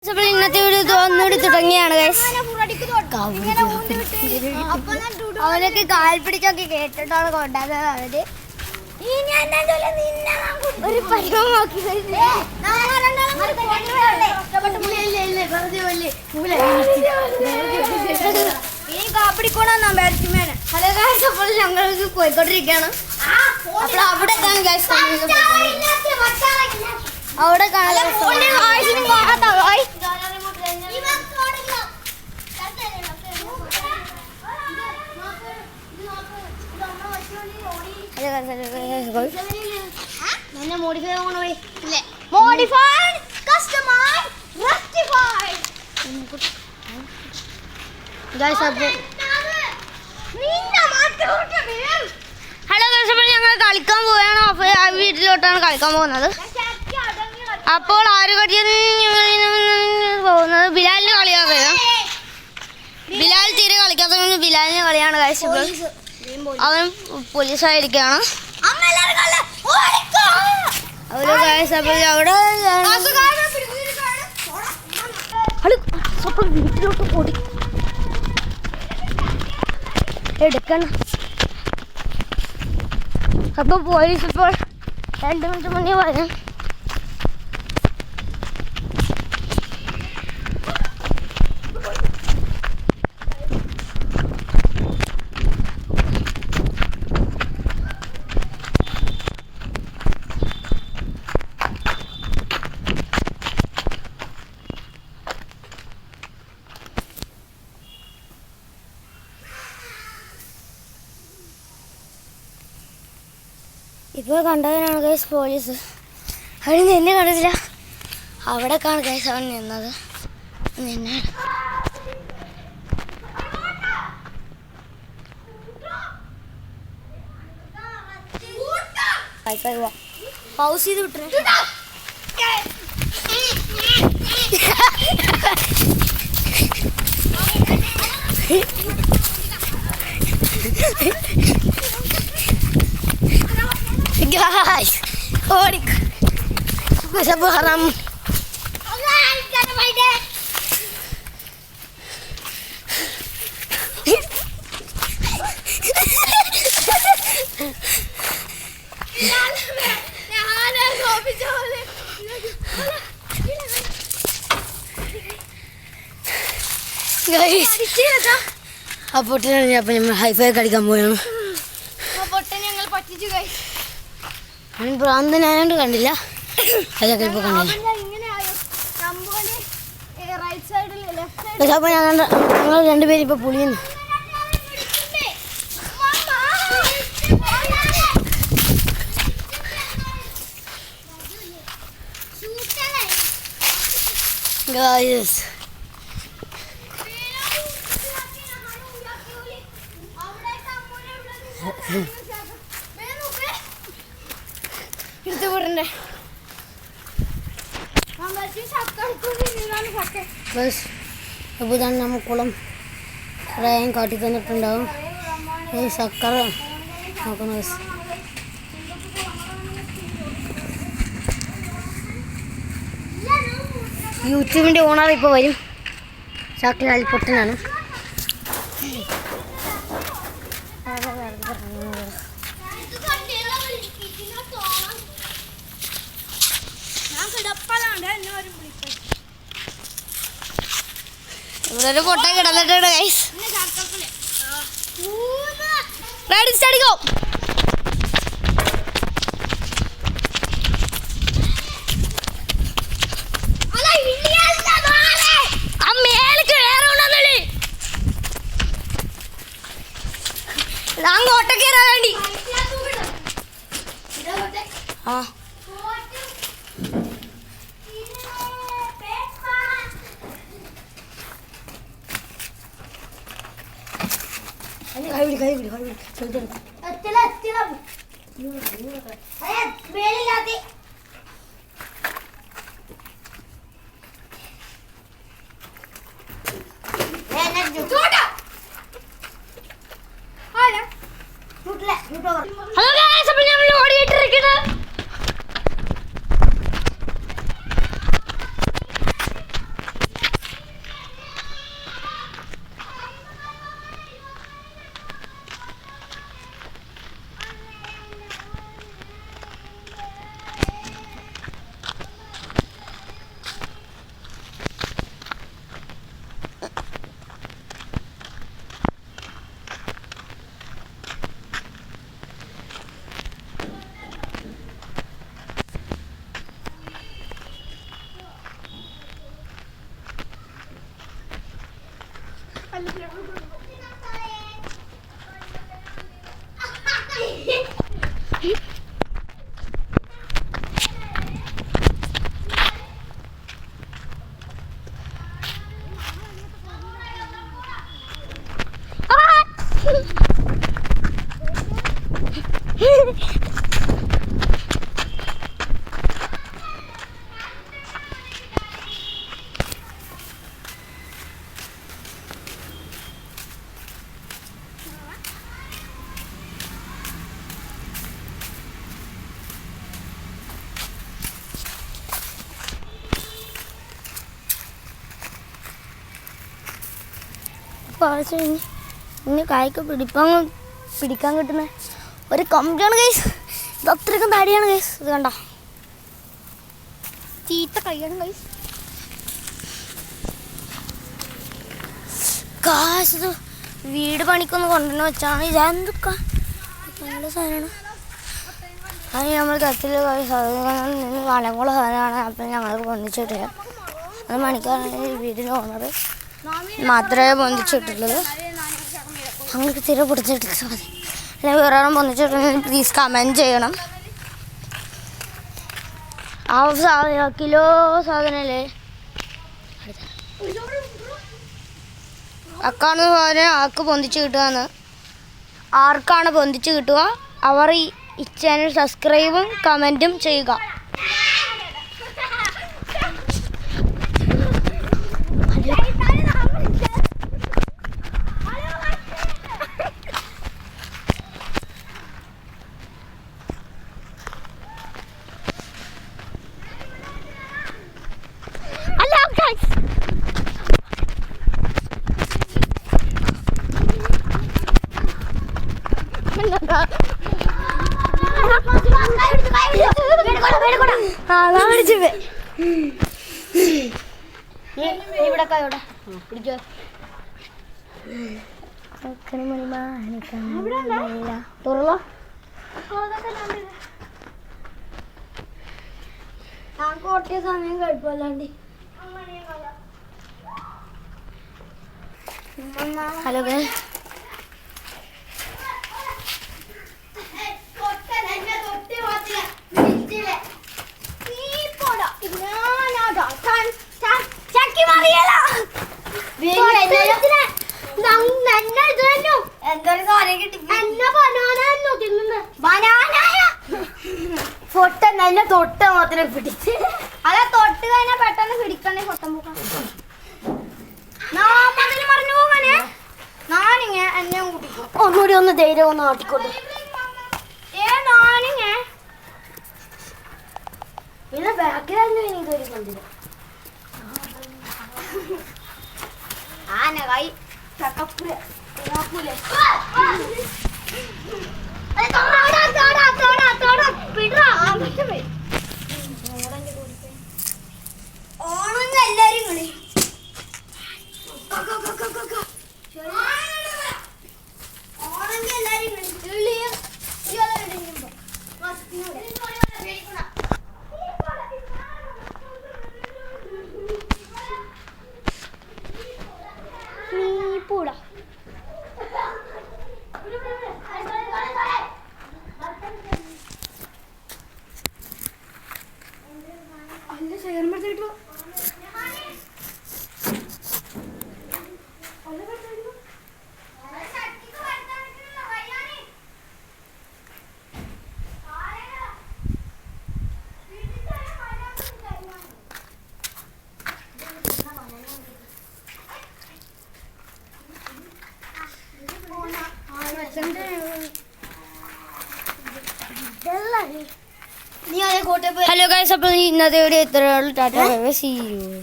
ഇന്നത്തെ വീഡിയോ ഒന്നുകൂടി തുടങ്ങിയാണ് അവനൊക്കെ കാൽ പിടിച്ചൊക്കെ കേട്ടിട്ടാണ് കൊണ്ടുവന്നത്. അവര് ഒരു പരിമം നോക്കി കാപ്പിടിക്കോണെന്നാ ബാറ്റ്സ്മാന്. ഹലോ ഗൈസ്, അപ്പോൾ ഞങ്ങൾക്ക് പോയിക്കൊണ്ടിരിക്കുകയാണ്. അപ്പോൾ അവിടെ അവിടെ കാണാൻ ഹലോ ഗൈസ്, അപ്പോൾ ഞങ്ങൾ കളിക്കാൻ പോവുകയാണ്. അപ്പോൾ ആ വീട്ടിലോട്ടാണ് കളിക്കാൻ പോകുന്നത്. അപ്പോൾ ആര് കടിയാണ് പോകുന്നത്? ബിലാലിന് കളിയാക്കുക. ബിലാൽ തീരെ കളിക്കാത്ത ബിലാലിന് കളിയാണ് ഗൈസ്. ഇപ്പോൾ അവൻ പോലീസായിരിക്കുകയാണ്. അവിടെ ഗൈസ്, അപ്പോൾ അവിടെ വീട്ടിലോട്ട് ഓടി എടുക്കണം. അപ്പോൾ പോലീസ് ഇപ്പോൾ 2 മിനിറ്റ് മുന്നേ വരാം. ഇപ്പോൾ കണ്ടവനാണ് ഗൈസ് പോലീസ്. അവൻ എന്നെ കണ്ടില്ല. അവിടേക്കാണ് ഗൈസ് അവൻ നിന്നത്. നിന്നെ പൗസ് ചെയ്ത് വിട്ടു. Guys, orik. Masa haram. Guys, അപ്പോൾ ഞങ്ങൾ ഹൈഫൈ കളിക്കാൻ പോയാണ്. അവൻ ഭ്രാന്തനായോണ്ട് കണ്ടില്ല. അതൊക്കെ ഇപ്പോൾ കണ്ടില്ല. അപ്പോൾ ഞങ്ങൾ രണ്ടുപേരും ഇപ്പോൾ പുളിയുന്നു. ഗായ്സ്, അപ്പോൾ ഇതാണ് നമ്മൾ കുളം കുറേ കാട്ടി തന്നിട്ടുണ്ടാവും. ഈ ശർക്കര നോക്കുന്ന യൂട്യൂബിൻ്റെ ഓണർ ഇപ്പോൾ വരും. ശർക്കര പൊട്ടനാണ്. ഇവിടെ ഒരു പൊട്ട കിടന്നിട്ടുണ്ട് ഗൈസ്. Ready steady go. അങ്ങോട്ട് കയറാൻ വേണ്ടി ഹലോ ഗൈസ്, അപ്പോൾ നമ്മൾ ഓടിയിട്ടിരിക്കുന്നത് ഇനി കായ്ക്ക് പിടിക്കാൻ കിട്ടുന്ന ഒരു കമ്പിയാണ് ഗൈസ്. ഇത് അത്രയ്ക്കും തടിയാണ് ഗൈസ്. ഇത് കണ്ട ചീത്ത കൈയാണ് ഗൈസ്. കാശ് ഇത് വീട് പണിക്കൊന്ന് കൊണ്ടുവന്ന് വെച്ചാണ്. ഇതെന്തൊക്കെ നല്ല സാധനമാണ്. അത് നമ്മൾ കത്തിൽ വലമുള്ള സാധനമാണ്. അപ്പം ഞങ്ങൾക്ക് പൊന്തിച്ചിട്ടില്ല. അത് മണിക്കാണ് വീടിൻ്റെ ഓണർ മാത്രമേ പൊന്തിച്ചിട്ടുള്ളത്. ഞങ്ങൾക്ക് തീരെ പൊടിച്ചിട്ടില്ല. അല്ലെങ്കിൽ വേറെ പൊന്തിച്ചിട്ടുണ്ടെങ്കിൽ പ്ലീസ് കമൻറ്റ് ചെയ്യണം. ആ കിലോ സാധനമല്ലേ അക്കാണ് സാധനം ആർക്ക് പൊന്തിച്ച് കിട്ടുകയെന്ന്. ആർക്കാണ് പൊന്തിച്ച് കിട്ടുക അവർ ഈ ചാനൽ സബ്സ്ക്രൈബും കമൻറ്റും ചെയ്യുക. കോട്ടിയ സമയം കഴിപ്പല്ലാണ്ട്. ഹലോ പൊട്ട നല്ല തൊട്ട മാത്രമേ പിടിച്ച്. അതെ തൊട്ട് കഴിഞ്ഞാൽ പെട്ടെന്ന് പിടിക്കണേ പൊട്ടം പോക്കാൻ. പറഞ്ഞു പോകാനേ നാനിങ്ങ എന്നെ കുടിക്കും. ഒന്നുകൂടി ഒന്ന് ധൈര്യം ഒന്ന് ആട്ടിക്കോട്ടെ. നാനിങ്ങ പിന്നെ ബാക്കിലായിരുന്നു എനിക്കൊരു കണ്ടില്ല. ആന കൈ ചക്കപ്പുല ഓണം എല്ലാരും കളി. ഓണം എല്ലാരും കളി. പൂടാ ഹലോ ഗൈസ്, അപ്പോൾ ഇന്നത്തെ വീഡിയോ ഇത്രയേ ഉള്ളൂ. Tata bye bye, see U.